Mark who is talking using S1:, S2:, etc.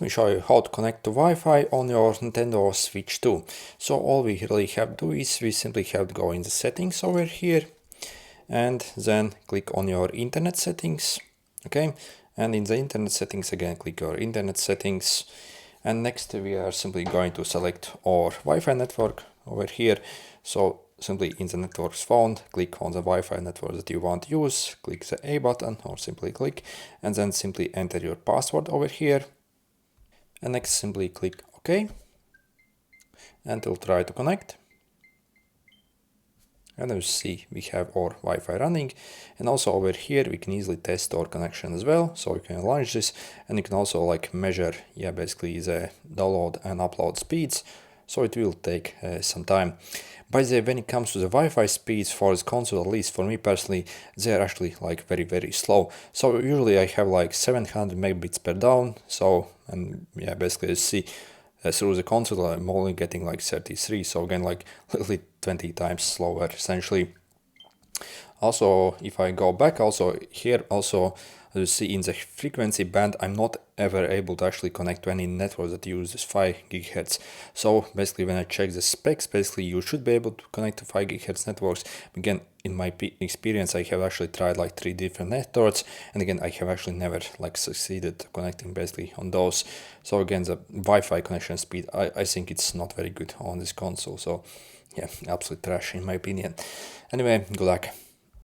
S1: let me show you how to connect to Wi-Fi on your Nintendo Switch 2. So all we really have to do is we simply have to go in the settings over here and then click on your internet settings. Okay, and in the internet settings again click your internet settings, and next we are simply going to select our Wi-Fi network over here. So simply in the networks found, click on the Wi-Fi network that you want to use, click the A button or simply click, and then simply enter your password over here. And next simply click OK, and it'll try to connect. And as you see, we have our Wi-Fi running, and also over here we can easily test our connection as well. So you can launch this, and you can also like measure basically the download and upload speeds. So it will take some time. By the way, when it comes to the Wi-Fi speeds for this console, at least for me personally, they are actually like very slow. So usually I have like 700 megabits per down. So, and basically you see through the console I'm only getting like 33. So again, like literally 20 times slower essentially. Also, if I go back also here, also as you see in the frequency band, I'm not ever able to actually connect to any network that uses 5 GHz. So basically when I check the specs, basically you should be able to connect to 5 GHz networks. Again, in my experience, I have actually tried like 3 different networks, and again, I have actually never like succeeded connecting basically on those. So again, the Wi-Fi connection speed, I think it's not very good on this console. So yeah, absolute trash in my opinion. Anyway, good luck.